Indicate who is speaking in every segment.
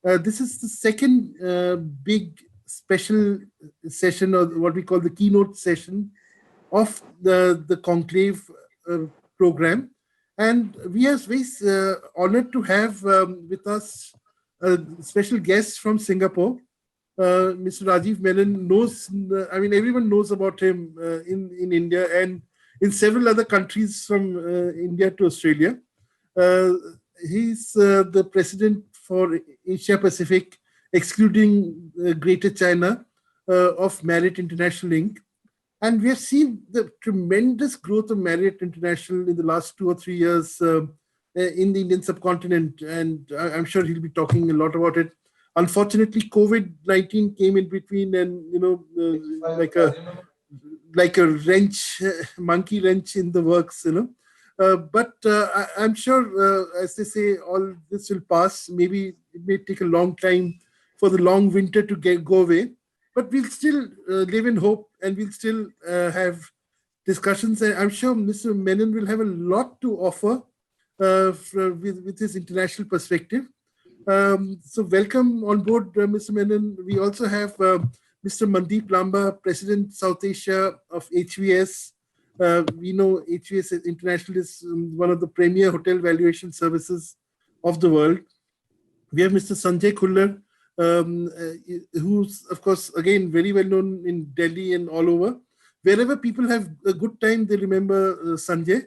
Speaker 1: This is the second big special session, or what we call the keynote session of the conclave program. And we are very honored to have with us a special guest from Singapore. Mr. Rajiv Menon knows, I mean, everyone knows about him in India and in several other countries from India to Australia. Uh, he's the president for Asia Pacific, excluding Greater China, of Marriott International Inc. And we have seen the tremendous growth of Marriott International in the last 2 or 3 years in the Indian subcontinent. And I'm sure he'll be talking a lot about it. Unfortunately, COVID-19 came in between, and like a wrench, monkey wrench in the works, but I'm sure, as they say, all this will pass. Maybe it may take a long time for the long winter to go away, but we'll still live in hope, and we'll still have discussions. And I'm sure Mr. Menon will have a lot to offer with his international perspective. So welcome on board, Mr. Menon. We also have Mr. Mandeep Lamba, President South Asia of HVS. We know HVS International is one of the premier hotel valuation services of the world. We have Mr. Sanjay Khullar, who's, of course, again, very well known in Delhi and all over. Wherever people have a good time, they remember Sanjay.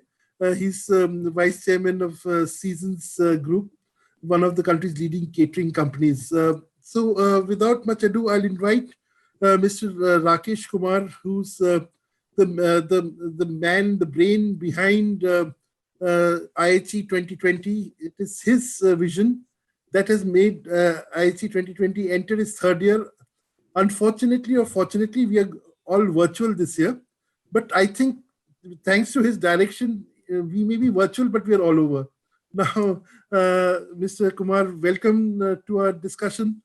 Speaker 1: He's the vice chairman of Seasons Group, one of the country's leading catering companies. So without much ado, I'll invite Mr. Rakesh Kumar, who's the man, the brain behind IHE 2020. It is his vision that has made IHE 2020 enter its third year. Unfortunately or fortunately, we are all virtual this year. But I think thanks to his direction, we may be virtual, but we are all over. Now, Mr. Kumar, welcome to our discussion.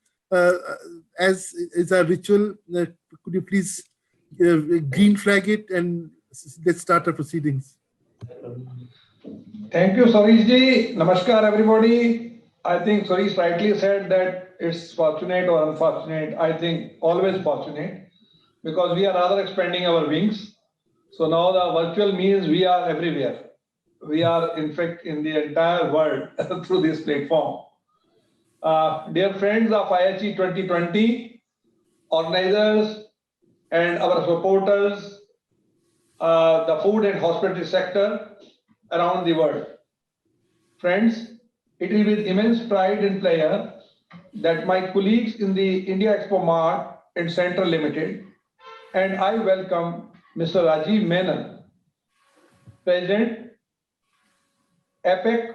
Speaker 1: As is our ritual, could you please green flag it and let's start our proceedings.
Speaker 2: Thank you, Sarish ji. Namaskar, everybody. I think Sarish rightly said that it's fortunate or unfortunate. I think always fortunate, because we are rather expanding our wings. So now the virtual means we are everywhere. We are, in fact, in the entire world through this platform. Dear friends of IHE 2020, organizers and our supporters, the food and hospitality sector around the world. Friends, it is with immense pride and pleasure that my colleagues in the India Expo Mart and Center Limited, and I welcome Mr. Rajiv Menon, President, APEC,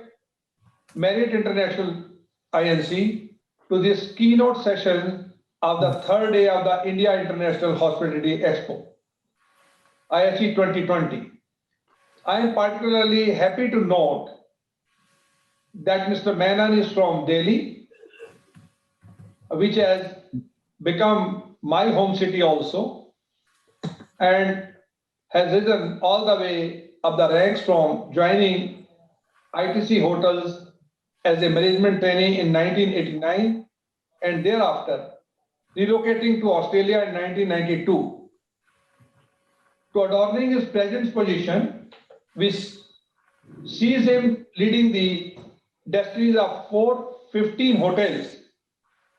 Speaker 2: Marriott International INC, to this keynote session of the third day of the India International Hospitality Expo, IHE 2020. I am particularly happy to note that Mr. Menon is from Delhi, which has become my home city also, and has risen all the way up the ranks from joining ITC Hotels as a management trainee in 1989 and thereafter relocating to Australia in 1992. To adorning his present position, which sees him leading the destinies of 415 hotels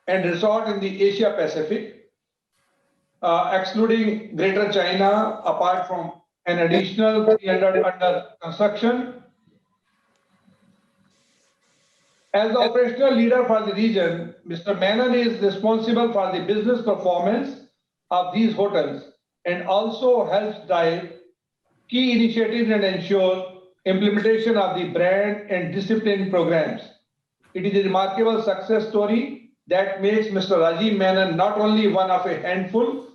Speaker 2: and resorts in the Asia Pacific, excluding Greater China, apart from an additional 300 under construction. As the operational leader for the region, Mr. Menon is responsible for the business performance of these hotels and also helps drive key initiatives and ensure implementation of the brand and discipline programs. It is a remarkable success story that makes Mr. Rajiv Menon not only one of a handful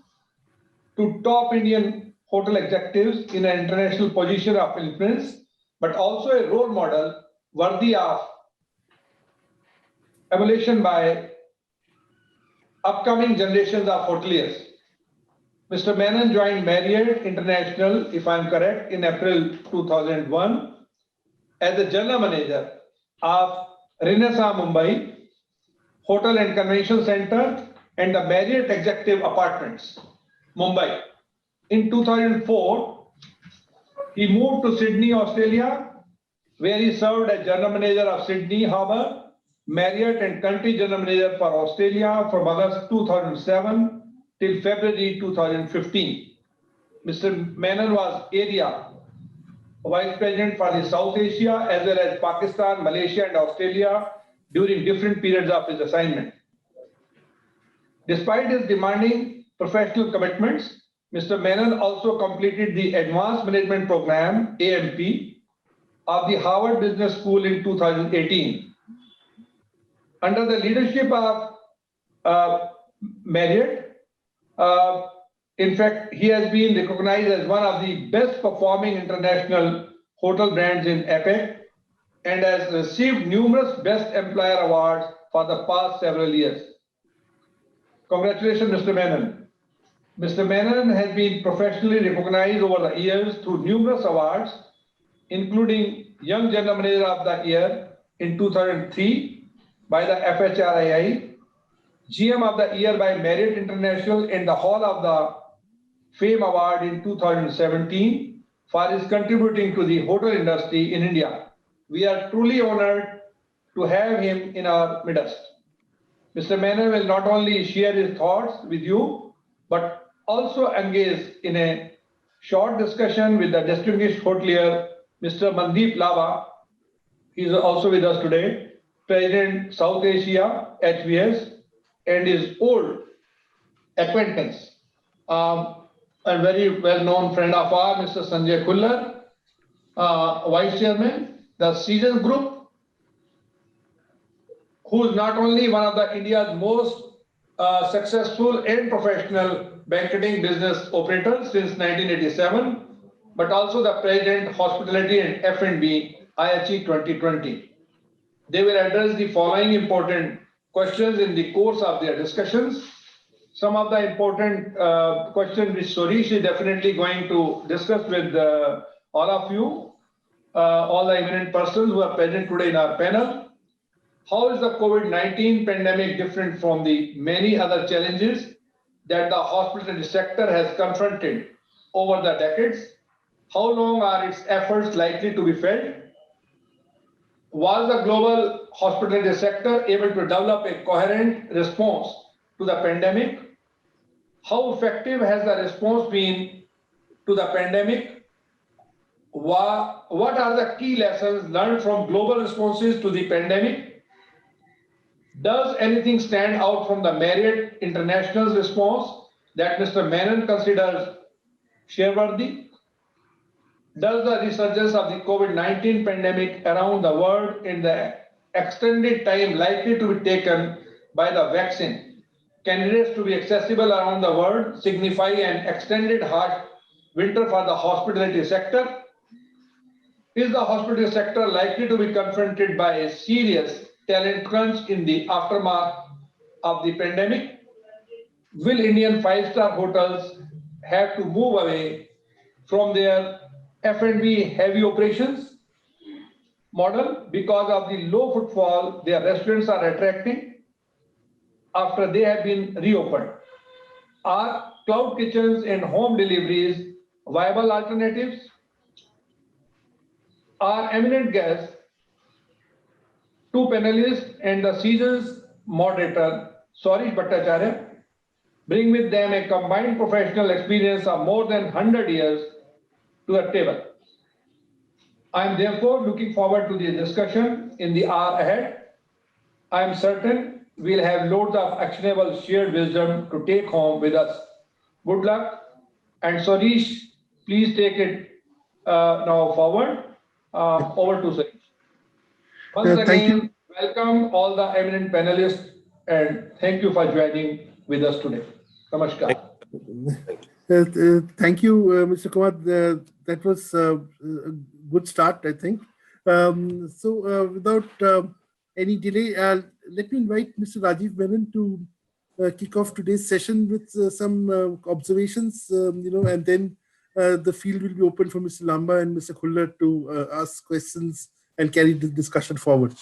Speaker 2: to top Indian hotel executives in an international position of influence, but also a role model worthy of emulation by upcoming generations of hoteliers. Mr. Menon joined Marriott International, if I'm correct, in April 2001 as the general manager of Renaissance Mumbai, Hotel and Convention Center, and the Marriott Executive Apartments, Mumbai. In 2004, he moved to Sydney, Australia, where he served as General Manager of Sydney Harbour, Marriott and Country General Manager for Australia from August 2007 till February 2015. Mr. Menon was Area Vice President for the South Asia as well as Pakistan, Malaysia and Australia during different periods of his assignment. Despite his demanding professional commitments, Mr. Menon also completed the Advanced Management Program, AMP, of the Harvard Business School in 2018. Under the leadership of Marriott, in fact, he has been recognized as one of the best performing international hotel brands in APEC and has received numerous Best Employer awards for the past several years. Congratulations, Mr. Menon. Mr. Menon has been professionally recognized over the years through numerous awards, including Young General Manager of the Year in 2003 by the FHRII, GM of the Year by Marriott International and the Hall of the Fame Award in 2017 for his contributing to the hotel industry in India. We are truly honored to have him in our midst. Mr. Menon will not only share his thoughts with you, but also engage in a short discussion with the distinguished hotelier, Mr. Mandeep Lava. He is also with us today, President South Asia, HBS, and his old acquaintance, a very well-known friend of ours, Mr. Sanjay Khullar, Vice Chairman, the Seasons Group, who is not only one of the India's most successful and professional banqueting business operators since 1987, but also the President, Hospitality and F&B, IHE 2020. They will address the following important questions in the course of their discussions. Some of the important questions which Suresh is definitely going to discuss with all of you, all the eminent persons who are present today in our panel. How is the COVID-19 pandemic different from the many other challenges that the hospitality sector has confronted over the decades? How long are its efforts likely to be felt? Was the global hospitality sector able to develop a coherent response to the pandemic? How effective has the response been to the pandemic? What are the key lessons learned from global responses to the pandemic? Does anything stand out from the Marriott International's response that Mr. Menon considers shareworthy? Does the resurgence of the COVID-19 pandemic around the world in the extended time likely to be taken by the vaccine candidates to be accessible around the world signify an extended harsh winter for the hospitality sector? Is the hospitality sector likely to be confronted by a serious talent crunch in the aftermath of the pandemic? Will Indian five-star hotels have to move away from their F&B heavy operations model because of the low footfall their restaurants are attracting after they have been reopened? Are cloud kitchens and home deliveries viable alternatives? Our eminent guests, two panelists and the Seasons moderator, Suresh Bhattacharya, bring with them a combined professional experience of more than 100 years to the table. I am therefore looking forward to the discussion in the hour ahead. I am certain we'll have loads of actionable shared wisdom to take home with us. Good luck. And Suresh, please take it now forward. Over to Suresh. Once again, welcome all the eminent panelists and thank you for joining with us today. Namaskar.
Speaker 1: Thank you, Mr. Kumar. That was a good start, I think. So without any delay, let me invite Mr. Rajiv Menon to kick off today's session with some observations, and then the field will be open for Mr. Lamba and Mr. Khullar to ask questions and carry the discussion forward.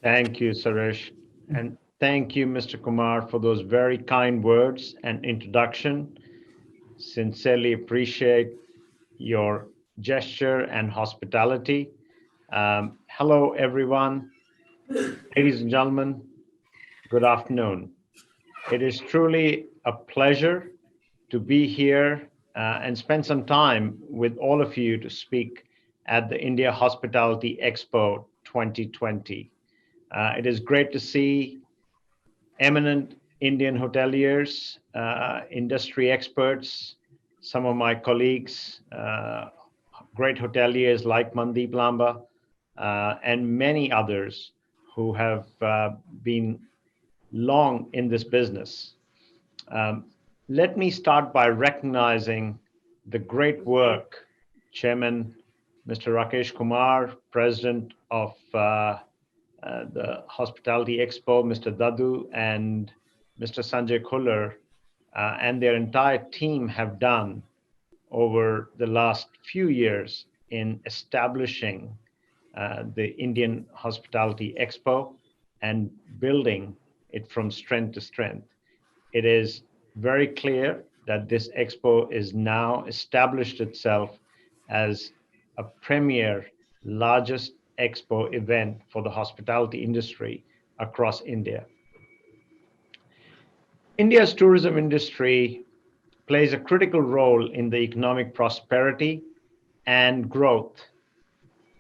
Speaker 3: Thank you, Suresh. And thank you, Mr. Kumar, for those very kind words and introduction. Sincerely appreciate your gesture and hospitality. Hello, everyone. Ladies and gentlemen, good afternoon. It is truly a pleasure to be here and spend some time with all of you to speak at the India Hospitality Expo 2020. It is great to see eminent Indian hoteliers, industry experts, some of my colleagues, great hoteliers like Mandeep Lamba, and many others who have been long in this business. Let me start by recognizing the great work Chairman Mr. Rakesh Kumar, President of the Hospitality Expo, Mr. Dadu, and Mr. Sanjay Khullar, and their entire team have done over the last few years in establishing the Indian Hospitality Expo and building it from strength to strength. It is very clear that this expo is now established itself as a premier, largest expo event for the hospitality industry across India. India's tourism industry plays a critical role in the economic prosperity and growth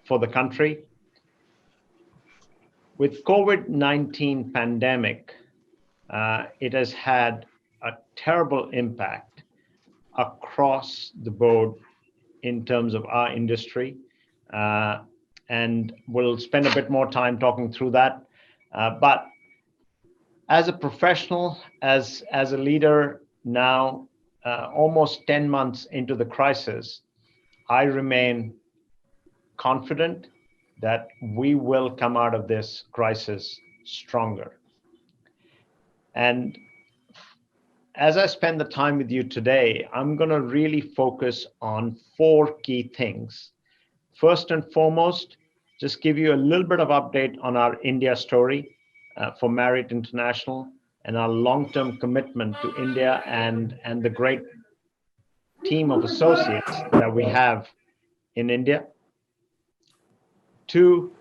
Speaker 3: for the country. With COVID-19 pandemic, it has had a terrible impact across the board in terms of our industry. And we'll spend a bit more time talking through that. But as a professional, as a leader now, almost 10 months into the crisis, I remain confident that we will come out of this crisis stronger. And as I spend the time with you today, I'm going to really focus on 4 key things. First and foremost, just give you a little bit of update on our India story for Marriott International and our long-term commitment to India and the great team of associates that we have in India. 2,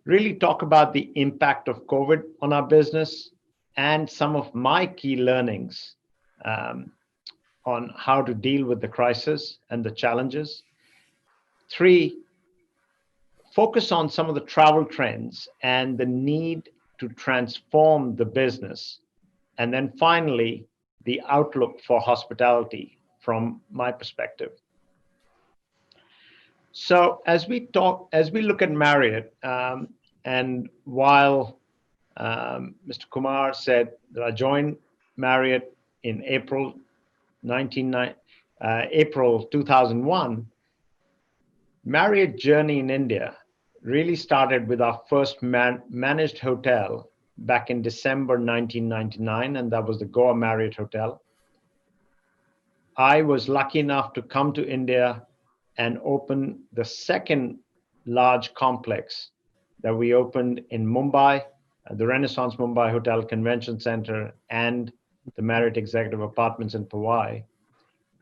Speaker 3: really talk about the impact of COVID on our business and some of my key learnings on how to deal with the crisis and the challenges. 3, focus on some of the travel trends and the need to transform the business. And then finally, the outlook for hospitality from my perspective. So as we look at Marriott, and while Mr. Kumar said that I joined Marriott in April 2001, Marriott journey in India really started with our first managed hotel back in December 1999, and that was the Goa Marriott Hotel. I was lucky enough to come to India and open the second large complex that we opened in Mumbai, the Renaissance Mumbai Hotel Convention Center, and the Marriott Executive Apartments in Powai.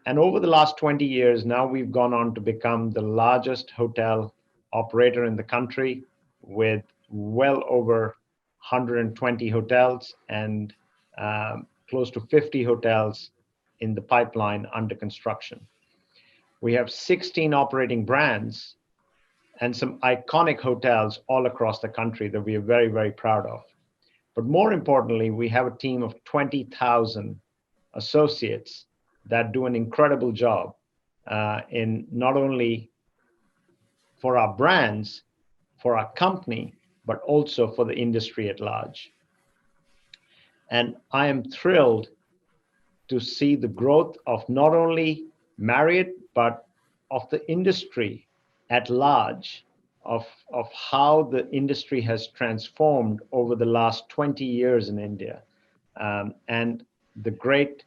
Speaker 3: And over the last 20 years, now we've gone on to become the largest hotel operator in the country with well over 120 hotels and close to 50 hotels in the pipeline under construction. We have 16 operating brands and some iconic hotels all across the country that we are very, very proud of. But more importantly, we have a team of 20,000 associates that do an incredible job in not only for our brands, for our company, but also for the industry at large. And I am thrilled to see the growth of not only Marriott, but of the industry at large, of how the industry has transformed over the last 20 years in India, and the great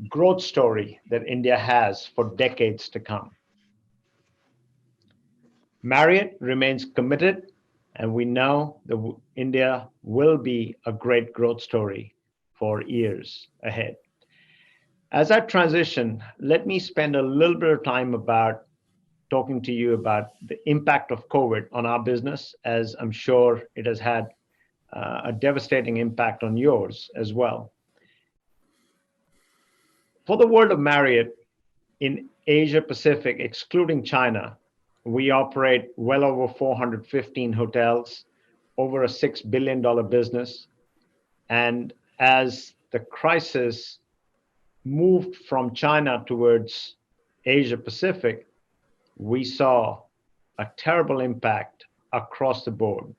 Speaker 3: growth story that India has for decades to come. Marriott remains committed And we know that India will be a great growth story for years ahead. As I transition, let me spend a little bit of time about talking to you about the impact of COVID on our business, as I'm sure it has had a devastating impact on yours as well. For the world of Marriott in Asia Pacific, excluding China, we operate well over 415 hotels, over a $6 billion business. And as the crisis moved from China towards Asia Pacific, we saw a terrible impact across the board.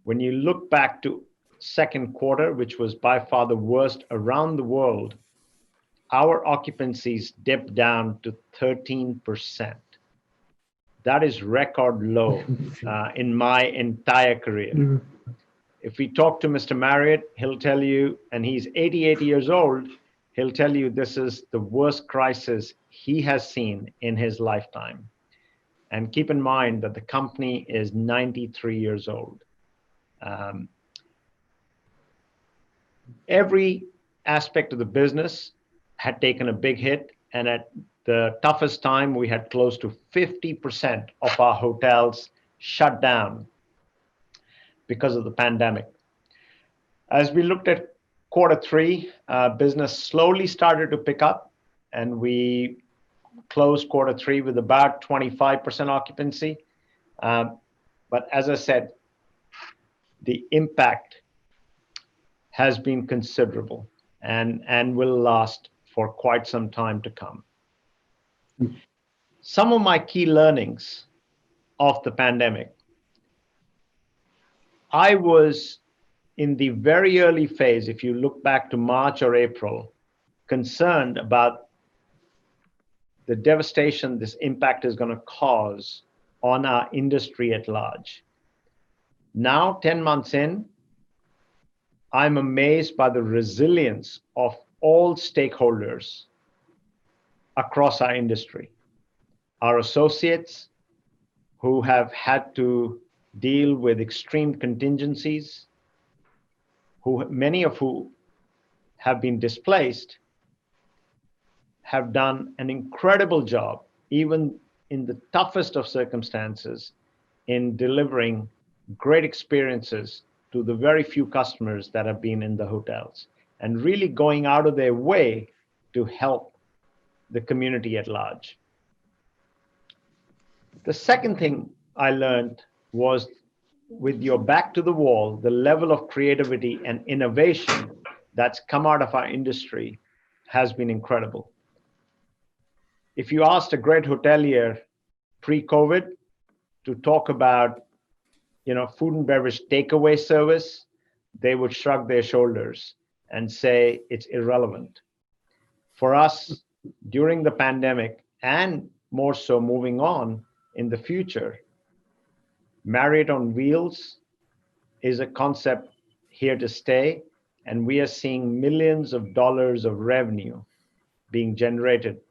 Speaker 3: When you look back to second quarter, which was by far the worst around the world, our occupancies dipped down to 13%. That is record low in my entire career. If we talk to Mr. Marriott, he'll tell you, and he's 88 years old, he'll tell you this is the worst crisis he has seen in his lifetime. And keep in mind that the company is 93 years old. Every aspect of the business had taken a big hit, and at the toughest time, we had close to 50% of our hotels shut down because of the pandemic. As we looked at quarter three, business slowly started to pick up, and we closed quarter three with about 25% occupancy. But as I said, the impact has been considerable and will last for quite some time to come. Some of my key learnings of the pandemic. I was in the very early phase, if you look back to March or April, concerned about the devastation this impact is going to cause on our industry at large. Now, 10 months in, I'm amazed by the resilience of all stakeholders across our industry. Our associates who have had to deal with extreme contingencies, many of who have been displaced, have done an incredible job, even in the toughest of circumstances, in delivering great experiences to the very few customers that have been in the hotels, and really going out of their way to help the community at large. The second thing I learned was, with your back to the wall, the level of creativity and innovation that's come out of our industry has been incredible. If you asked a great hotelier pre-COVID to talk about, food and beverage takeaway service, they would shrug their shoulders and say it's irrelevant. For us, during the pandemic, and more so moving on in the future, Marriott on Wheels is a concept here to stay, and we are seeing millions of dollars of revenue being generated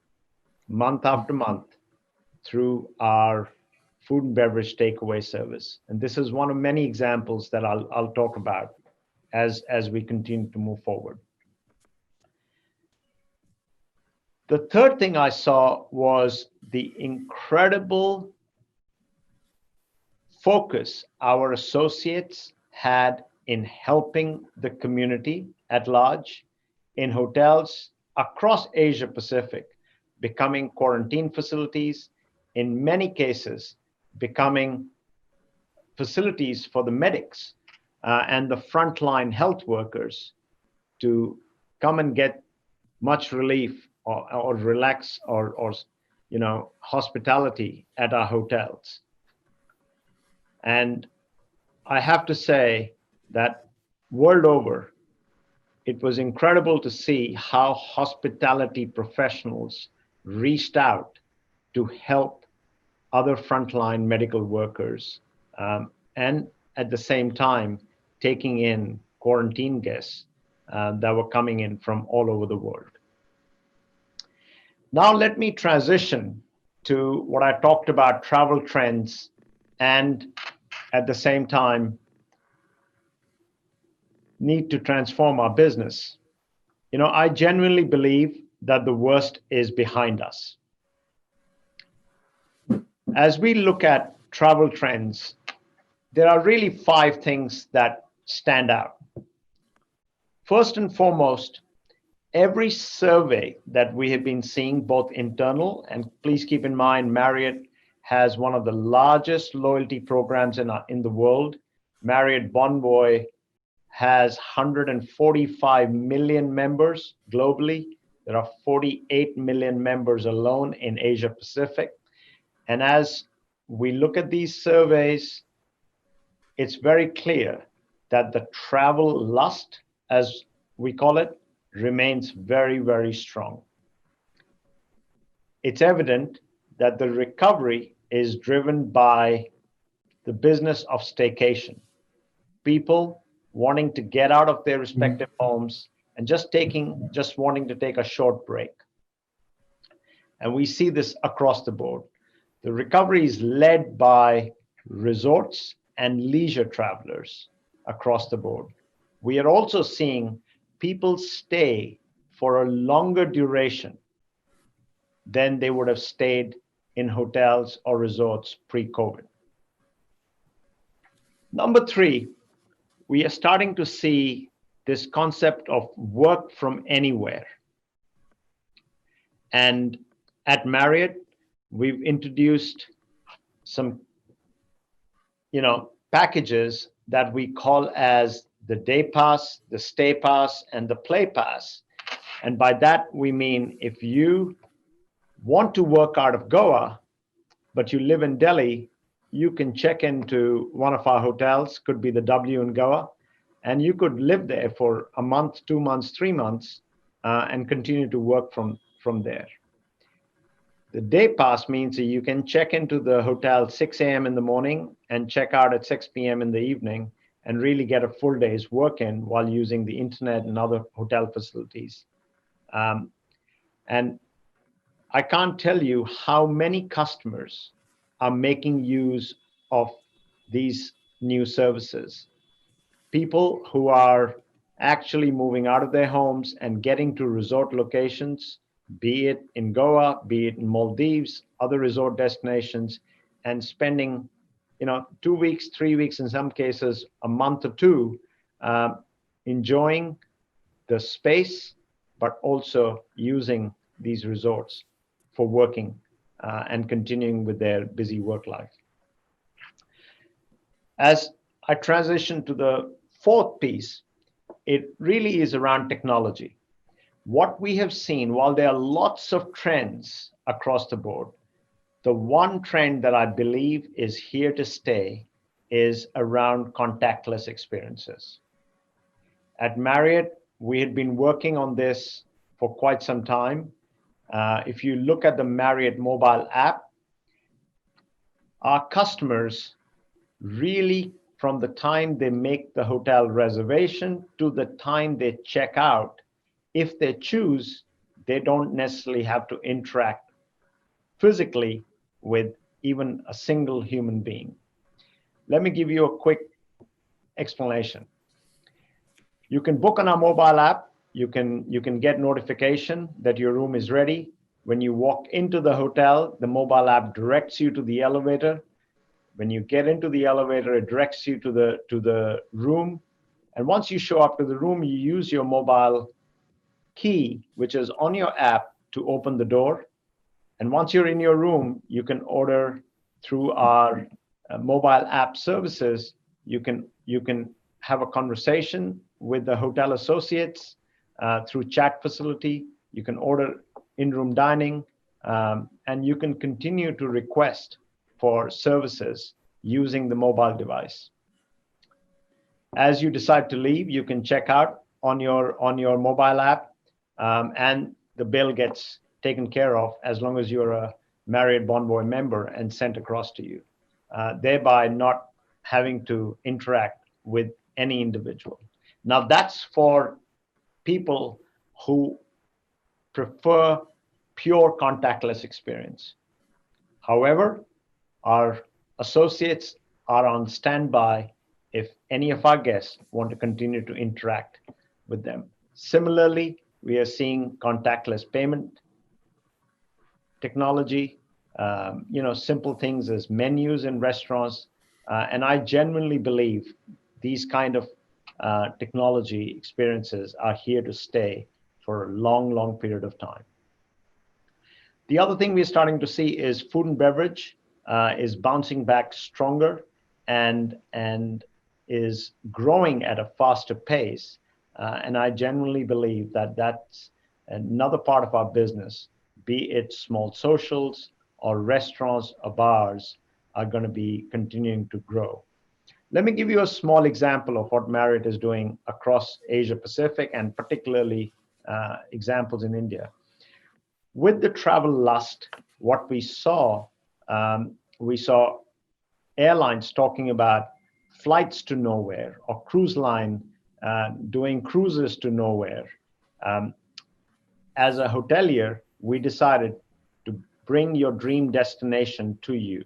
Speaker 3: month after month through our food and beverage takeaway service. And this is one of many examples that I'll talk about as we continue to move forward. The third thing I saw was the incredible focus our associates had in helping the community at large in hotels across Asia Pacific, becoming quarantine facilities, in many cases becoming facilities for the medics and the frontline health workers to come and get much relief or relax or hospitality at our hotels. And I have to say that world over, it was incredible to see how hospitality professionals reached out to help other frontline medical workers, and at the same time, taking in quarantine guests that were coming in from all over the world. Now let me transition to what I talked about, travel trends and at the same time need to transform our business. I genuinely believe that the worst is behind us. As we look at travel trends, there are really 5 things that stand out. First and foremost, every survey that we have been seeing, both internal, and please keep in mind, Marriott has one of the largest loyalty programs in the world. Marriott Bonvoy has 145 million members globally. There are 48 million members alone in Asia Pacific. And as we look at these surveys, it's very clear that the travel lust, as we call it, remains very, very strong. It's evident that the recovery is driven by the business of staycation. People wanting to get out of their respective homes and just wanting to take a short break. And we see this across the board. The recovery is led by resorts and leisure travelers across the board. We are also seeing people stay for a longer duration than they would have stayed in hotels or resorts pre-COVID. Number 3, we are starting to see this concept of work from anywhere. And at Marriott, we've introduced some, packages that we call as the day pass, the stay pass, and the play pass. And by that, we mean if you want to work out of Goa, but you live in Delhi, you can check into one of our hotels, could be the W in Goa, and you could live there for a month, 2 months, 3 months, and continue to work from there. The day pass means that you can check into the hotel 6 a.m. in the morning and check out at 6 p.m. in the evening and really get a full day's work in while using the internet and other hotel facilities. And I can't tell you how many customers are making use of these new services. People who are actually moving out of their homes and getting to resort locations, be it in Goa, be it in Maldives, other resort destinations, and spending 2 weeks, 3 weeks, in some cases, a month or 2, enjoying the space, but also using these resorts for working and continuing with their busy work life. As I transition to the 4th piece, it really is around technology. What we have seen, while there are lots of trends across the board, the one trend that I believe is here to stay is around contactless experiences. At Marriott, we had been working on this for quite some time. If you look at the Marriott mobile app, our customers really, from the time they make the hotel reservation to the time they check out, if they choose, they don't necessarily have to interact physically with even a single human being. Let me give you a quick explanation. You can book on our mobile app. You can get notification that your room is ready. When you walk into the hotel, the mobile app directs you to the elevator. When you get into the elevator, it directs you to the room. And once you show up to the room, you use your mobile key, which is on your app, to open the door. And once you're in your room, you can order through our mobile app services. You can have a conversation with the hotel associates through chat facility. You can order in-room dining, and you can continue to request for services using the mobile device. As you decide to leave, you can check out on your mobile app, and the bill gets taken care of as long as you're a Marriott Bonvoy member and sent across to you, thereby not having to interact with any individual. Now, that's for people who prefer pure contactless experience. However, our associates are on standby if any of our guests want to continue to interact with them. Similarly, we are seeing contactless payment technology, simple things as menus in restaurants. And I genuinely believe these kind of technology experiences are here to stay for a long, long period of time. The other thing we're starting to see is food and beverage is bouncing back stronger and is growing at a faster pace. And I genuinely believe that that's another part of our business, be it small socials or restaurants or bars, are going to be continuing to grow. Let me give you a small example of what Marriott is doing across Asia Pacific and particularly examples in India. With the travel lust, what we saw airlines talking about flights to nowhere or cruise line doing cruises to nowhere. As a hotelier, we decided to bring your dream destination to you.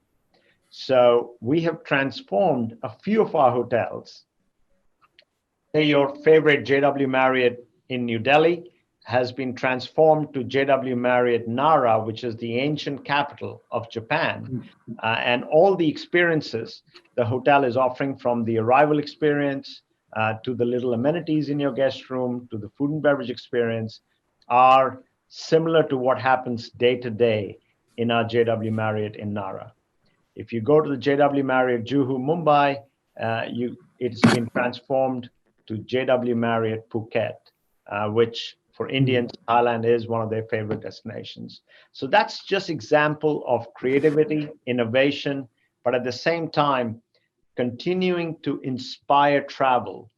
Speaker 3: So we have transformed a few of our hotels. Say your favorite JW Marriott in New Delhi has been transformed to JW Marriott Nara, which is the ancient capital of Japan. And all the experiences the hotel is offering, from the arrival experience to the little amenities in your guest room, to the food and beverage experience, are similar to what happens day to day in our JW Marriott in Nara. If you go to the JW Marriott Juhu Mumbai, it's been transformed to JW Marriott Phuket, which for Indians, Thailand is one of their favorite destinations. So that's just example of creativity, innovation, but at the same time, continuing to inspire travel,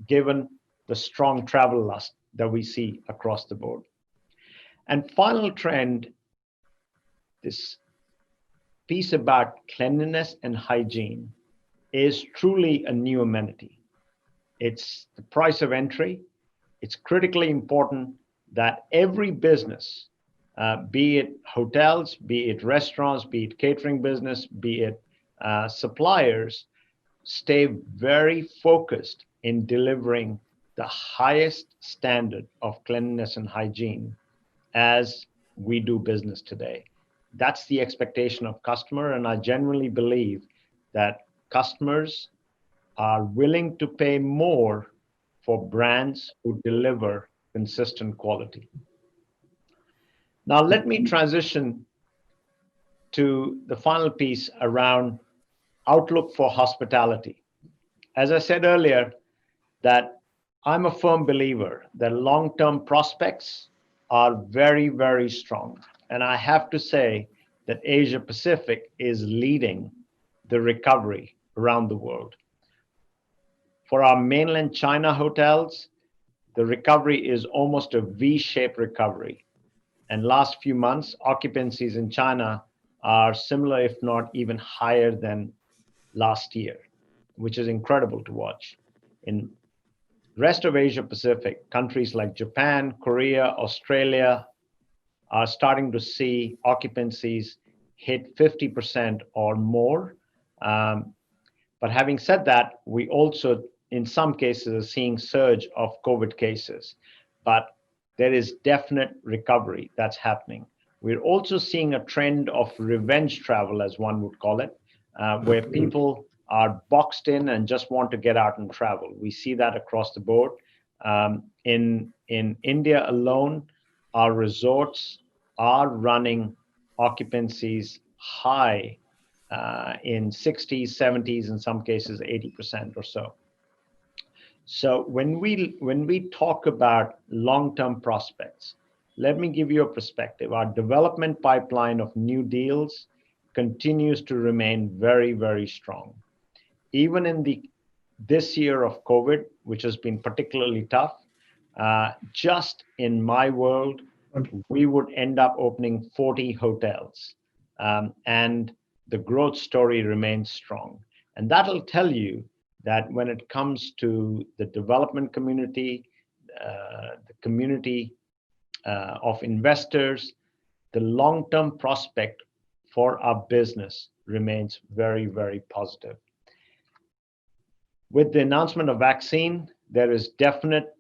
Speaker 3: given the strong travel lust that we see across the board. And final trend, this piece about cleanliness and hygiene is truly a new amenity. It's the price of entry. It's critically important that every business, be it hotels, be it restaurants, be it catering business, be it suppliers, stay very focused in delivering the highest standard of cleanliness and hygiene as we do business today. That's the expectation of customer, and I genuinely believe that customers are willing to pay more for brands who deliver consistent quality. Now, let me transition to the final piece around outlook for hospitality. As I said earlier, that I'm a firm believer that long-term prospects are very, very strong. And I have to say that Asia Pacific is leading the recovery around the world. For our mainland China hotels, the recovery is almost a V-shaped recovery. And last few months, occupancies in China are similar, if not even higher than last year, which is incredible to watch. In rest of Asia Pacific, countries like Japan, Korea, Australia are starting to see occupancies hit 50% or more. But having said that, we also, in some cases, are seeing surge of COVID cases. But there is definite recovery that's happening. We're also seeing a trend of revenge travel, as one would call it, where people are boxed in and just want to get out and travel. We see that across the board. In India alone, our resorts are running occupancies high in 60s, 70s, in some cases 80% or so. So when we talk about long-term prospects, let me give you a perspective. Our development pipeline of new deals continues to remain very, very strong. Even in this year of COVID, which has been particularly tough, just in my world, we would end up opening 40 hotels. And the growth story remains strong. And that'll tell you that when it comes to the development community, the community of investors, the long-term prospect for our business remains very, very positive. With the announcement of vaccine, there is definite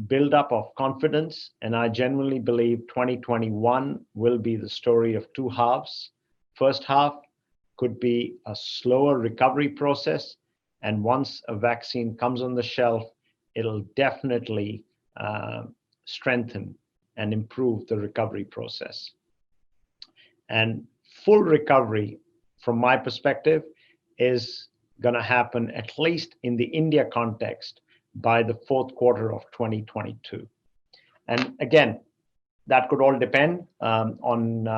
Speaker 3: buildup of confidence, and I genuinely believe 2021 will be the story of two halves. First half could be a slower recovery process, and once a vaccine comes on the shelf, it'll definitely strengthen and improve the recovery process. And full recovery, from my perspective, is going to happen, at least in the India context, by the fourth quarter of 2022. And again, that could all depend on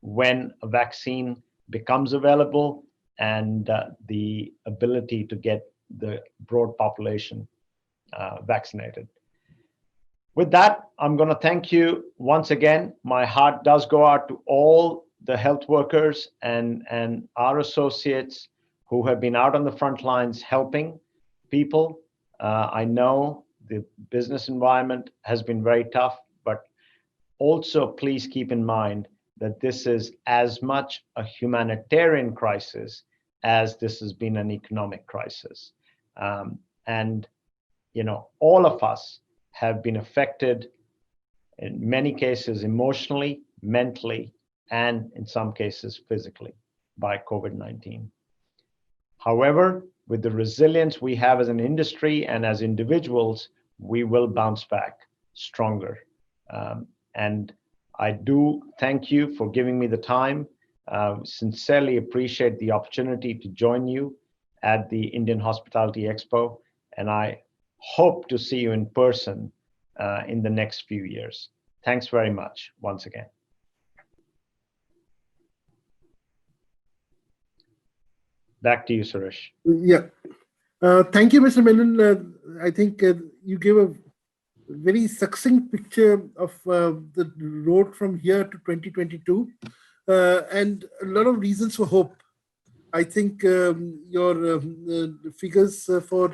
Speaker 3: when a vaccine becomes available and the ability to get the broad population vaccinated. With that, I'm going to thank you once again. My heart does go out to all the health workers and our associates who have been out on the front lines helping people. I know the business environment has been very tough, but also please keep in mind that this is as much a humanitarian crisis as this has been an economic crisis. And, you know, all of us have been affected in many cases emotionally, mentally, and in some cases physically by COVID-19. However, with the resilience we have as an industry and as individuals, we will bounce back stronger. And I do thank you for giving me the time. Sincerely appreciate the opportunity to join you at the Indian Hospitality Expo, and I hope to see you in person in the next few years. Thanks very much once again. Back to you, Suresh.
Speaker 1: Yeah. Thank you, Mr. Menon. I think you gave a very succinct picture of the road from here to 2022 and a lot of reasons for hope. I think your figures for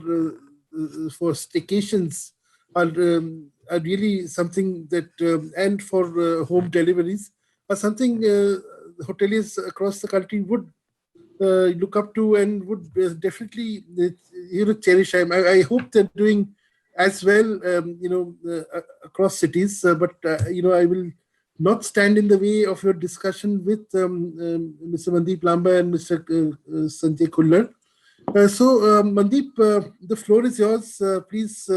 Speaker 1: staycations are really something that, and for home deliveries, are something hoteliers across the country would look up to and would definitely cherish. I hope they're doing as well, across cities. But I will not stand in the way of your discussion with Mr. Mandeep Lamba and Mr. Sanjay Khullar. So Mandeep, the floor is yours. Please,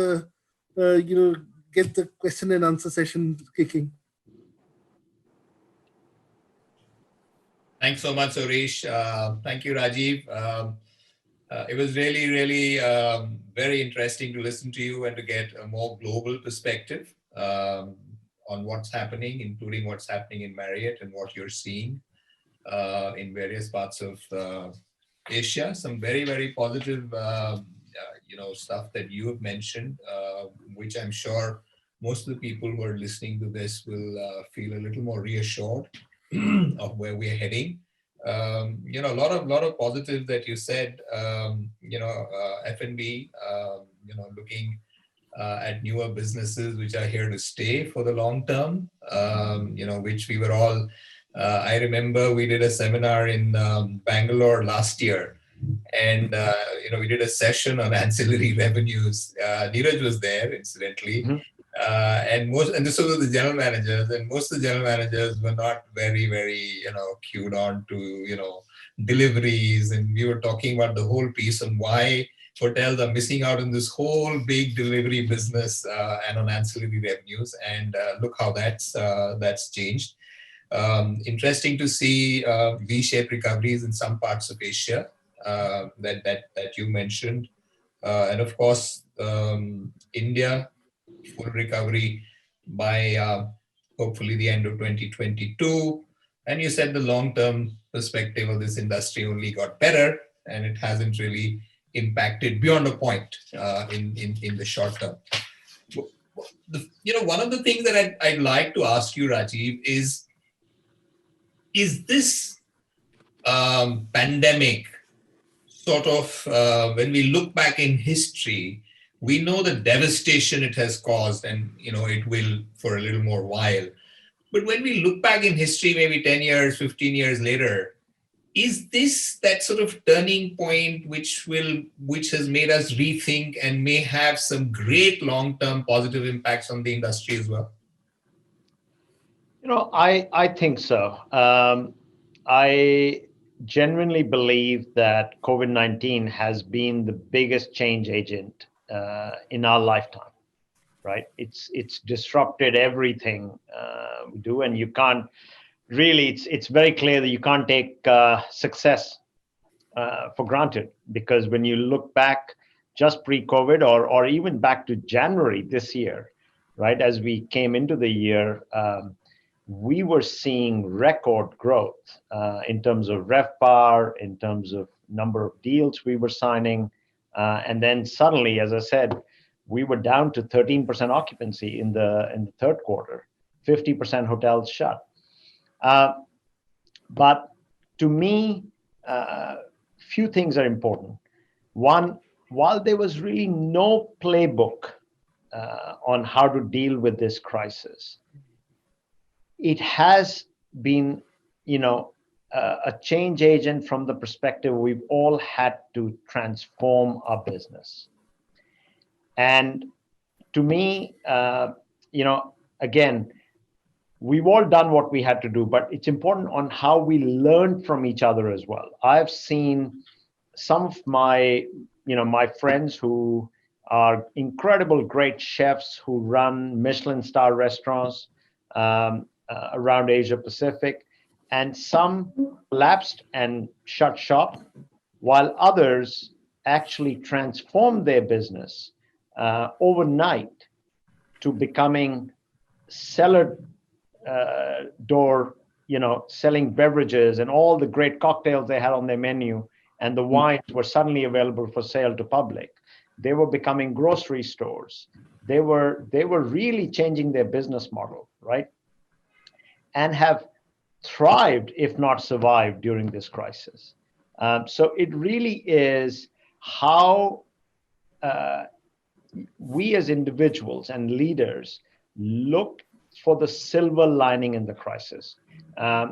Speaker 1: get the question and answer session kicking.
Speaker 4: Thanks so much, Suresh. Thank you, Rajiv. It was really, really very interesting to listen to you and to get a more global perspective on what's happening, including what's happening in Marriott and what you're seeing in various parts of Asia. Some very, very positive, stuff that you have mentioned, which I'm sure most of the people who are listening to this will feel a little more reassured of where we're heading. A lot of positive that you said. F&B, looking at newer businesses which are here to stay for the long term. Which we were all. I remember we did a seminar in Bangalore last year, and we did a session on ancillary revenues. Neeraj was there, incidentally. Mm-hmm. And this was the general managers, and most of the general managers were not very, very, queued on to, deliveries. And we were talking about the whole piece on why hotels are missing out on this whole big delivery business and on ancillary revenues. And look how that's changed. Interesting to see V-shaped recoveries in some parts of Asia that you mentioned. And of course, India, full recovery by hopefully the end of 2022. And you said the long-term perspective of this industry only got better, and it hasn't really impacted beyond a point in the short term. One of the things that I'd like to ask you, Rajiv, is this pandemic sort of, when we look back in history, we know the devastation it has caused, and it will for a little more while. But when we look back in history, maybe 10 years, 15 years later, is this that sort of turning point which has made us rethink and may have some great long-term positive impacts on the industry as well?
Speaker 3: I think so. I genuinely believe that COVID-19 has been the biggest change agent in our lifetime, right? It's disrupted everything we do, and you can't really. It's very clear that you can't take success for granted, because when you look back just pre-COVID or even back to January this year, right, as we came into the year, we were seeing record growth in terms of RevPAR, in terms of number of deals we were signing. And then suddenly, as I said, we were down to 13% occupancy in the third quarter, 50% hotels shut. But to me, few things are important. One, while there was really no playbook on how to deal with this crisis, it has been, a change agent from the perspective we've all had to transform our business. And to me, again, we've all done what we had to do, but it's important on how we learn from each other as well. I've seen some of my friends who are incredible, great chefs who run Michelin star restaurants around Asia Pacific, and some collapsed and shut shop, while others actually transformed their business overnight to becoming cellar door, selling beverages and all the great cocktails they had on their menu, and the wines were suddenly available for sale to public. They were becoming grocery stores. They were really changing their business model, right? And have thrived, if not survived, during this crisis. So it really is how we as individuals and leaders look for the silver lining in the crisis.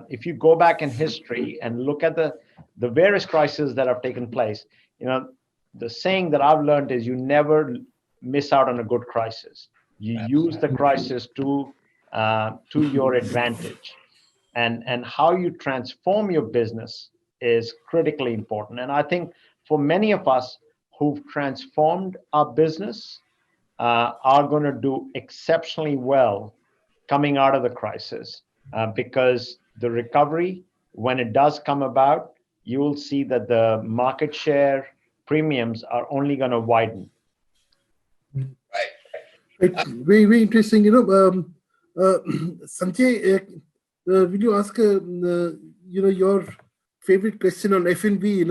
Speaker 3: If you go back in history and look at the various crises that have taken place, the saying that I've learned is you never miss out on a good crisis. You use the crisis to your advantage, and how you transform your business is critically important. And I think for many of us who've transformed our business are going to do exceptionally well coming out of the crisis, because the recovery, when it does come about, you will see that the market share premiums are only going to widen.
Speaker 1: Right. Very, very interesting. Sanjay, will you ask your favorite question on F&B?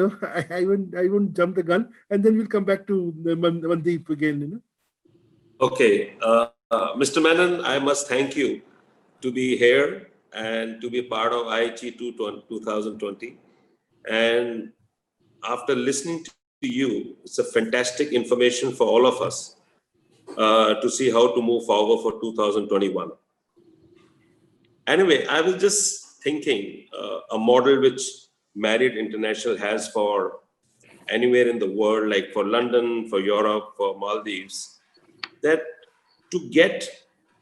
Speaker 1: I won't jump the gun, and then we'll come back to Mandeep again.
Speaker 5: Okay, Mr. Menon, I must thank you to be here and to be part of IHE 2020. And after listening to you, it's a fantastic information for all of us to see how to move forward for 2021. Anyway, I was just thinking a model which Marriott International has for anywhere in the world, like for London, for Europe, for Maldives, that to get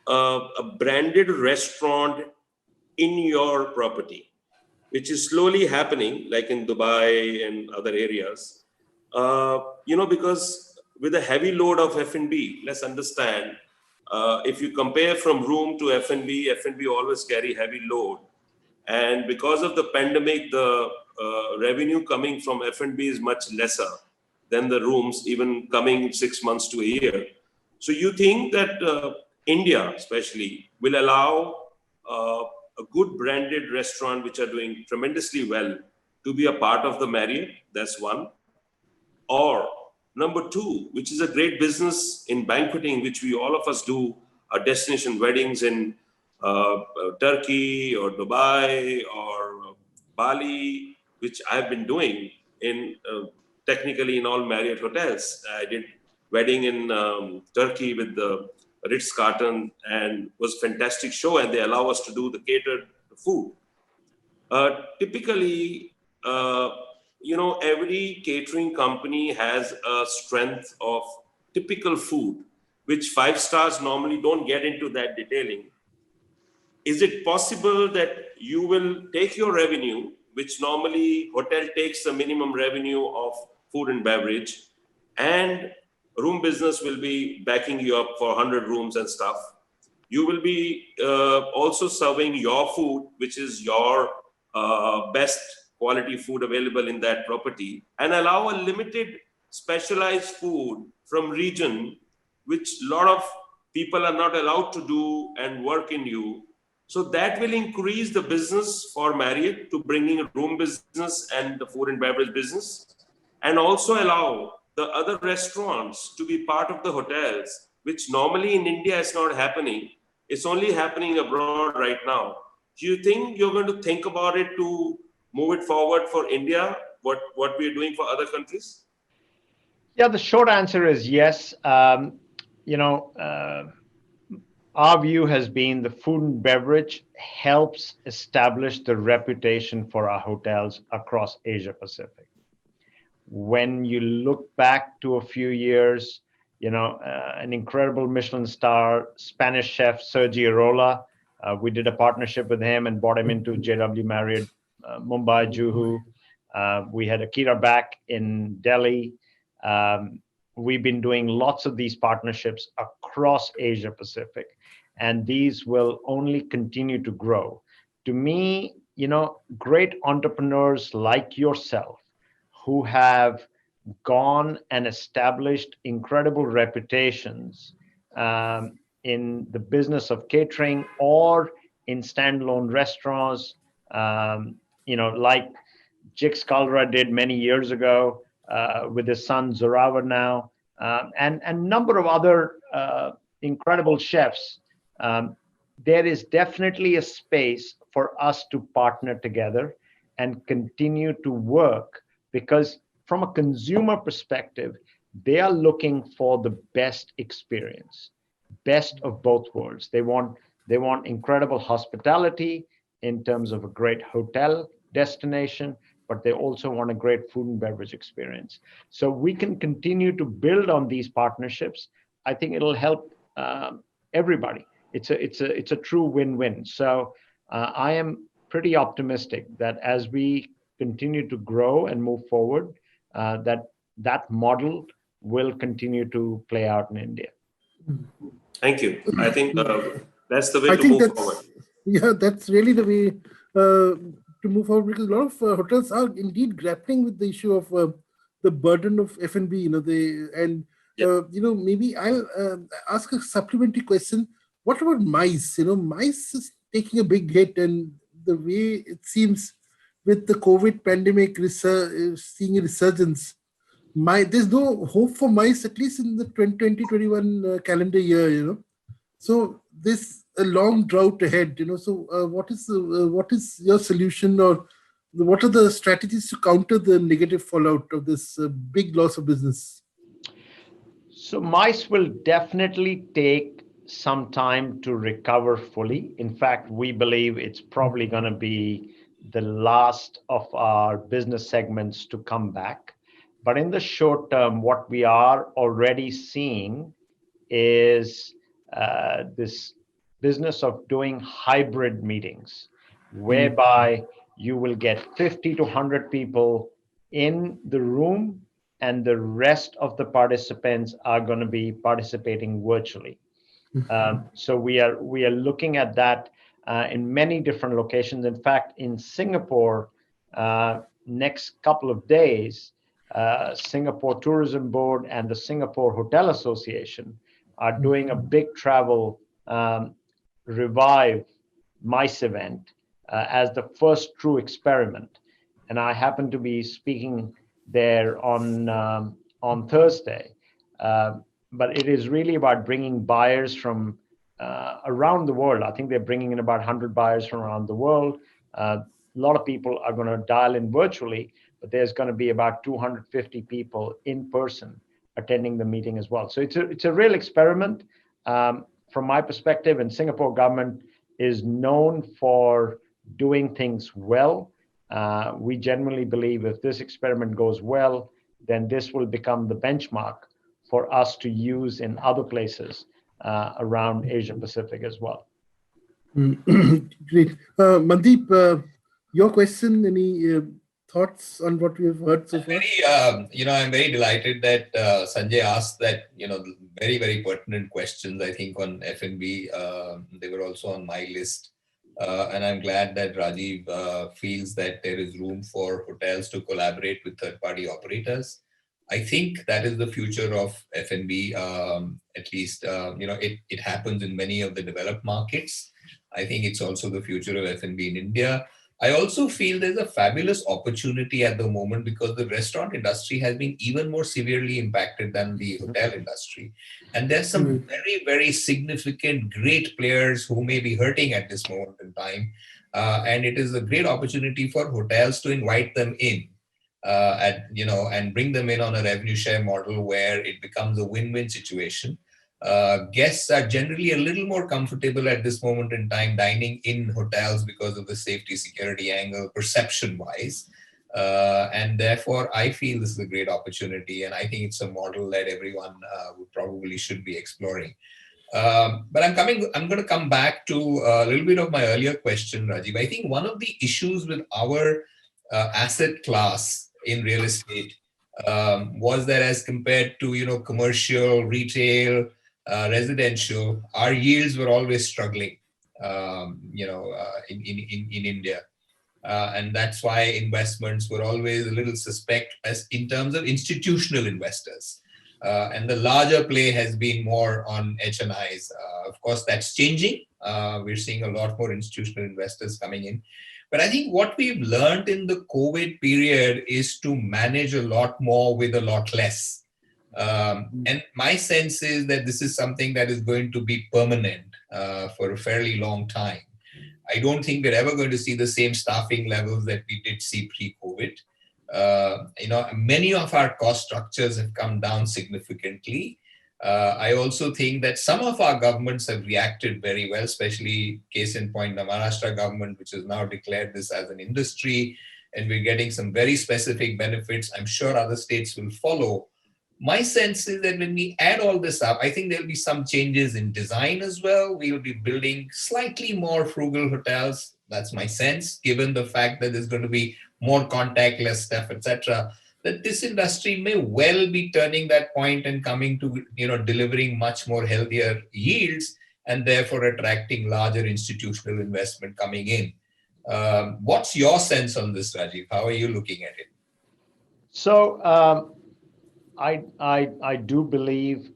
Speaker 5: a branded restaurant in your property, which is slowly happening, like in Dubai and other areas, because with a heavy load of F&B, let's understand, if you compare from room to F&B always carry heavy load. And because of the pandemic, the revenue coming from F&B is much lesser than the rooms, even coming 6 months to a year. So you think that India especially will allow a good branded restaurant which are doing tremendously well to be a part of the Marriott? That's one. Or number two, which is a great business in banqueting, which we all of us do, our destination weddings in Turkey or Dubai or Bali, which I've been doing in technically in all Marriott hotels. I did wedding in Turkey with the Ritz-Carlton, and was a fantastic show, and they allow us to do the catered food. Typically, every catering company has a strength of typical food, which 5 stars normally don't get into that detailing. Is it possible that you will take your revenue, which normally hotel takes the minimum revenue of food and beverage, and room business will be backing you up for 100 rooms and stuff. You will be also serving your food, which is your best quality food available in that property, and allow a limited specialized food from region, which a lot of people are not allowed to do and work in you. So that will increase the business for Marriott to bringing a room business and the food and beverage business, and also allow the other restaurants to be part of the hotels, which normally in India is not happening. It's only happening abroad right now. Do you think you're going to think about it to move it forward for India, what we're doing for other countries?
Speaker 3: Yeah, the short answer is yes. Our view has been the food and beverage helps establish the reputation for our hotels across Asia Pacific. When you look back to a few years, an incredible Michelin star Spanish chef, Sergio Rola, we did a partnership with him and brought him into JW Marriott, Mumbai, Juhu. We had Akira back in Delhi. We've been doing lots of these partnerships across Asia Pacific, and these will only continue to grow. To me, great entrepreneurs like yourself who have gone and established incredible reputations in the business of catering or in standalone restaurants, like Jix Kalra did many years ago with his son Zoravar now, and a number of other incredible chefs. There is definitely a space for us to partner together and continue to work, because from a consumer perspective, they are looking for the best experience, best of both worlds. They want incredible hospitality in terms of a great hotel destination, but they also want a great food and beverage experience. So we can continue to build on these partnerships. I think it'll help everybody. It's a true win-win. So I am pretty optimistic that as we continue to grow and move forward, that model will continue to play out in India.
Speaker 5: Thank you. I think that's the way to move forward.
Speaker 1: Yeah, that's really the way to move forward, because a lot of hotels are indeed grappling with the issue of the burden of F&B. Maybe I'll ask a supplementary question. What about MICE? MICE is taking a big hit, and the way it seems with the COVID pandemic seeing a resurgence, there's no hope for MICE, at least in the 2020-21 calendar year. So there's a long drought ahead. So what is your solution, or what are the strategies to counter the negative fallout of this big loss of business?
Speaker 3: So MICE will definitely take some time to recover fully. In fact, we believe it's probably going to be the last of our business segments to come back. But in the short term, what we are already seeing is this business of doing hybrid meetings, whereby you will get 50 to 100 people in the room, and the rest of the participants are going to be participating virtually. So we are looking at that in many different locations. In fact, in Singapore, next couple of days, Singapore Tourism Board and the Singapore Hotel Association are doing a big travel revive MICE event as the first true experiment. And I happen to be speaking there on Thursday. But it is really about bringing buyers from around the world. I think they're bringing in about 100 buyers from around the world. A lot of people are going to dial in virtually, but there's going to be about 250 people in person attending the meeting as well. So it's a real experiment from my perspective. And Singapore government is known for doing things well. We genuinely believe if this experiment goes well, then this will become the benchmark for us to use in other places around Asia Pacific as well.
Speaker 1: Great. Mandeep, your question, any thoughts on what we have heard so far?
Speaker 4: I'm very delighted that Sanjay asked that, very, very pertinent questions, I think, on F&B. They were also on my list. And I'm glad that Rajiv feels that there is room for hotels to collaborate with third-party operators. I think that is the future of F&B. At least, it happens in many of the developed markets. I think it's also the future of F&B in India. I also feel there's a fabulous opportunity at the moment because the restaurant industry has been even more severely impacted than the hotel industry. And there's some very, very significant, great players who may be hurting at this moment in time. And it is a great opportunity for hotels to invite them in and bring them in on a revenue share model where it becomes a win-win situation. Guests are generally a little more comfortable at this moment in time dining in hotels because of the safety security angle, perception-wise. And therefore, I feel this is a great opportunity. And I think it's a model that everyone probably should be exploring. But I'm going to come back to a little bit of my earlier question, Rajiv. I think one of the issues with our asset class in real estate was that as compared to, commercial, retail, residential, our yields were always struggling, in India. And that's why investments were always a little suspect as in terms of institutional investors. And the larger play has been more on HNIs. Of course, that's changing. We're seeing a lot more institutional investors coming in. But I think what we've learned in the COVID period is to manage a lot more with a lot less. And my sense is that this is something that is going to be permanent for a fairly long time. I don't think we're ever going to see the same staffing levels that we did see pre-COVID. Many of our cost structures have come down significantly. I also think that some of our governments have reacted very well, especially case in point, the Maharashtra government, which has now declared this as an industry, and we're getting some very specific benefits. I'm sure other states will follow. My sense is that when we add all this up, I think there'll be some changes in design as well. We will be building slightly more frugal hotels. That's my sense, given the fact that there's going to be more contactless stuff, etc. That this industry may well be turning that point and coming to, delivering much more healthier yields and therefore attracting larger institutional investment coming in. What's your sense on this, Rajiv? How are you looking at it?
Speaker 3: So I do believe,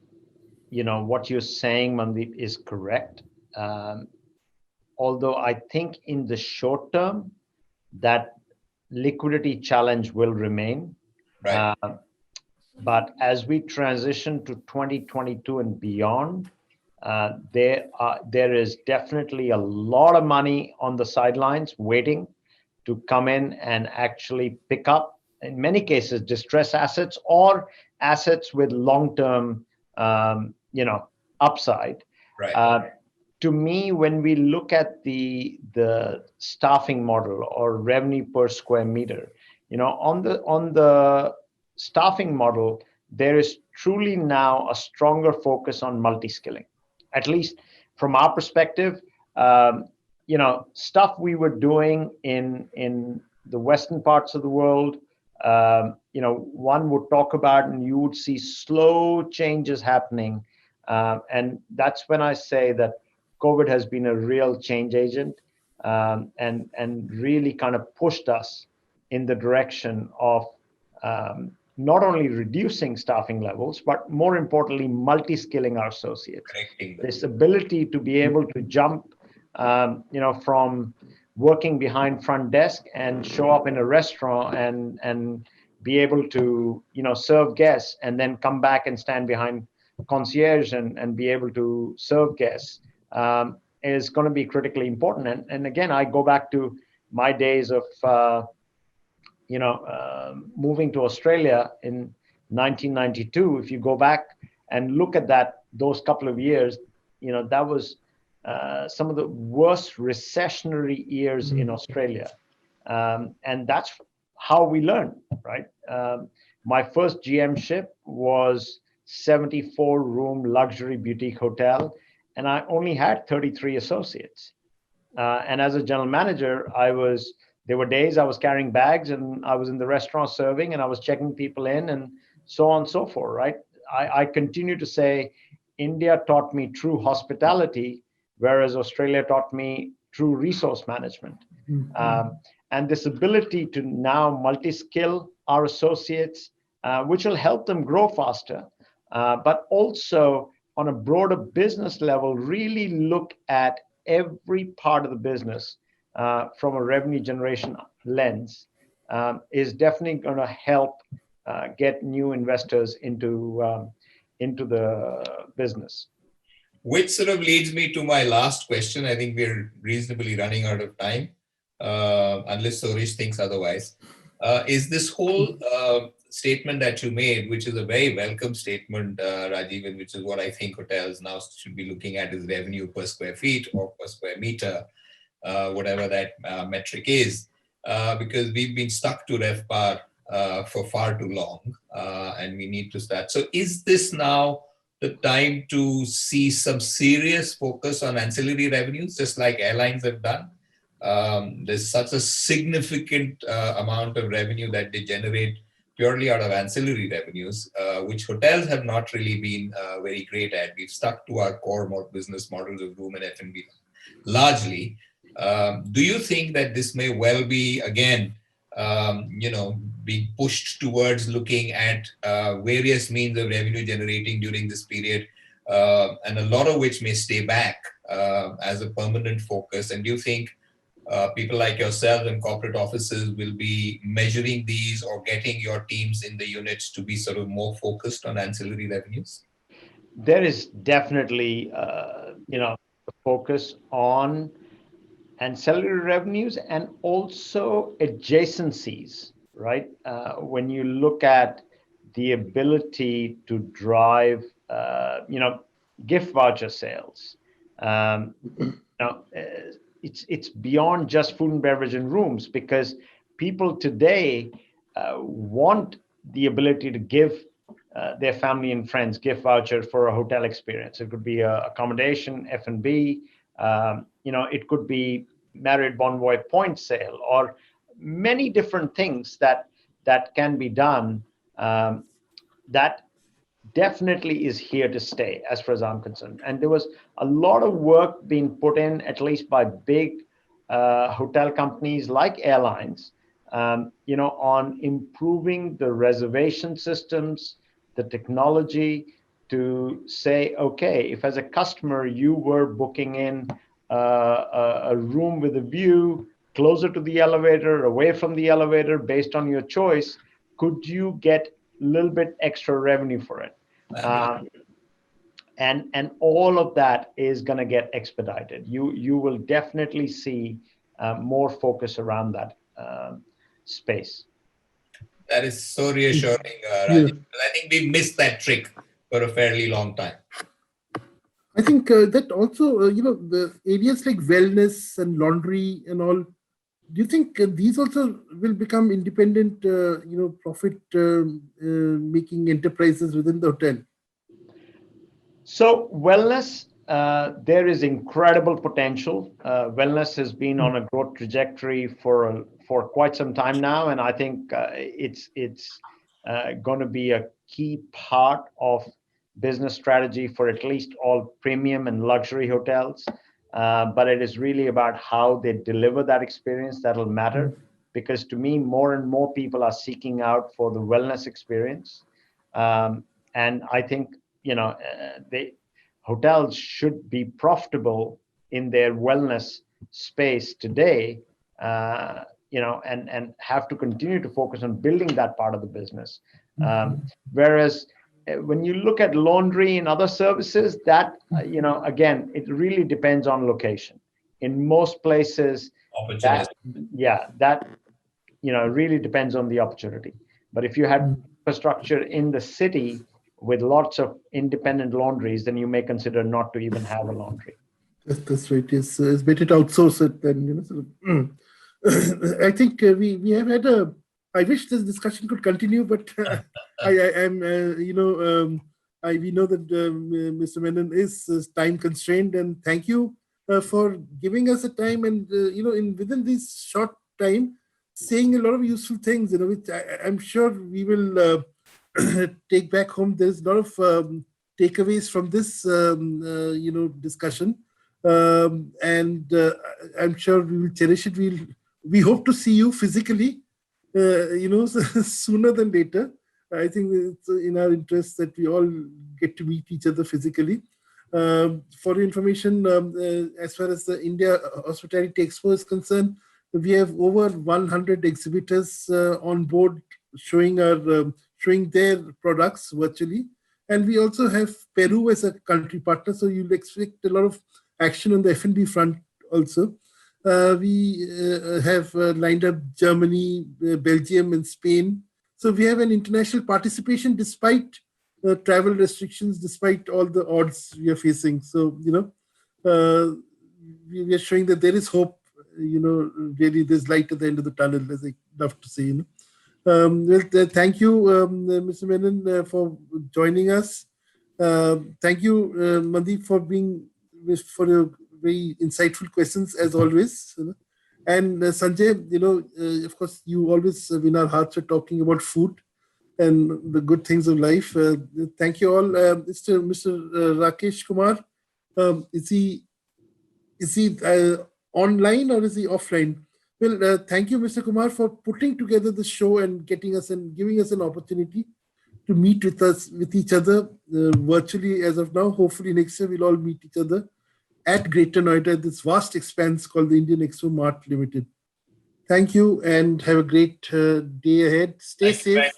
Speaker 3: what you're saying, Mandeep, is correct. Although I think in the short term, that liquidity challenge will remain.
Speaker 4: Right.
Speaker 3: But as we transition to 2022 and beyond, there is definitely a lot of money on the sidelines waiting to come in and actually pick up, in many cases, distressed assets or assets with long-term, upside.
Speaker 4: Right.
Speaker 3: To me, when we look at the staffing model or revenue per square meter, on the staffing model, there is truly now a stronger focus on multi-skilling. At least from our perspective, stuff we were doing in the Western parts of the world, one would talk about and you would see slow changes happening. And that's when I say that COVID has been a real change agent and really kind of pushed us in the direction of not only reducing staffing levels, but more importantly, multi-skilling our associates. This ability to be able to jump, from working behind front desk and show up in a restaurant and be able to, serve guests and then come back and stand behind concierge and be able to serve guests is going to be critically important. And again, I go back to my days of, moving to Australia in 1992. If you go back and look at those couple of years, that was some of the worst recessionary years in Australia. And that's how we learn, right? My first GM-ship was 74-room luxury boutique hotel, and I only had 33 associates. And as a general manager, there were days I was carrying bags and I was in the restaurant serving and I was checking people in and so on and so forth, right? I continue to say India taught me true hospitality, whereas Australia taught me true resource management. And this ability to now multi-skill our associates, which will help them grow faster, but also on a broader business level, really look at every part of the business from a revenue generation lens, is definitely going to help get new investors into the business.
Speaker 4: Which sort of leads me to my last question. I think we're reasonably running out of time, unless Soresh thinks otherwise. Is this whole statement that you made, which is a very welcome statement, Rajiv, and which is what I think hotels now should be looking at, is revenue per square feet or per square meter, whatever that metric is, because we've been stuck to RevPAR for far too long, and we need to start. So is this now the time to see some serious focus on ancillary revenues, just like airlines have done? There's such a significant amount of revenue that they generate purely out of ancillary revenues, which hotels have not really been very great at. We've stuck to our core business models of room and F&B largely. Do you think that this may well be, again, being pushed towards looking at various means of revenue generating during this period, and a lot of which may stay back as a permanent focus? And do you think people like yourself and corporate offices will be measuring these or getting your teams in the units to be sort of more focused on ancillary revenues?
Speaker 3: There is definitely, a focus on ancillary revenues and also adjacencies, right? When you look at the ability to drive, gift voucher sales, it's beyond just food and beverage and rooms, because people today want the ability to give their family and friends gift voucher for a hotel experience. It could be accommodation, F&B, it could be Marriott Bonvoy point sale, or many different things that can be done. That definitely is here to stay, as far as I'm concerned. And there was a lot of work being put in, at least by big hotel companies like airlines, on improving the reservation systems, the technology, to say, okay, if as a customer you were booking in a room with a view closer to the elevator, away from the elevator, based on your choice, could you get a little bit extra revenue for it? And all of that is going to get expedited. You will definitely see more focus around that space.
Speaker 4: That is so reassuring, Rajiv. I think we missed that trick for a fairly long time.
Speaker 1: I think that also, the areas like wellness and laundry and all, do you think these also will become independent, profit making enterprises within the hotel?
Speaker 3: So wellness, there is incredible potential. Wellness has been on a growth trajectory for quite some time now, and I think it's going to be a key part of business strategy for at least all premium and luxury hotels. But it is really about how they deliver that experience that'll matter, because to me, more and more people are seeking out for the wellness experience. And I think, hotels should be profitable in their wellness space today, and have to continue to focus on building that part of the business. Whereas when you look at laundry and other services, that, again, it really depends on location. In most places, that really depends on the opportunity. But if you had infrastructure in the city with lots of independent laundries, then you may consider not to even have a laundry.
Speaker 1: That's right. It's better to outsource it than, I think we have had a. I wish this discussion could continue, but I am we know that Mr. Menon is time constrained, and thank you for giving us a time and within this short time saying a lot of useful things. Which I'm sure we will take back home. There's a lot of takeaways from this discussion, and I'm sure we will cherish it. We hope to see you physically, sooner than later. I think it's in our interest that we all get to meet each other physically. For your information, as far as the India Hospitality Expo is concerned, we have over 100 exhibitors on board showing their products virtually. And we also have Peru as a country partner, so you'll expect a lot of action on the F&B front also. We have lined up Germany, Belgium, and Spain. So we have an international participation despite travel restrictions, despite all the odds we are facing. So, we are showing that there is hope, really there's light at the end of the tunnel, as I love to say. Thank you, Mr. Menon, for joining us. Thank you, Mandeep, for your very insightful questions as always. And Sanjay, of course, you always win our hearts for talking about food and the good things of life. Thank you all. Mr. Rakesh Kumar, is he online or is he offline? Well, thank you, Mr. Kumar, for putting together the show and giving us an opportunity to meet with each other virtually as of now. Hopefully next year we'll all meet each other at Greater Noida, this vast expanse called the Indian Expo Mart Limited. Thank you and have a great day ahead. Stay safe.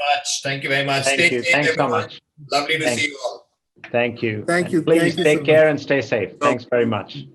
Speaker 4: Thank you very much.
Speaker 3: Thank you. Thanks so much.
Speaker 4: Lovely to see you all.
Speaker 3: Thank you.
Speaker 1: Thank you.
Speaker 3: Please
Speaker 1: Thank you
Speaker 3: take
Speaker 1: so
Speaker 3: care
Speaker 1: much.
Speaker 3: and stay safe. Thanks very much.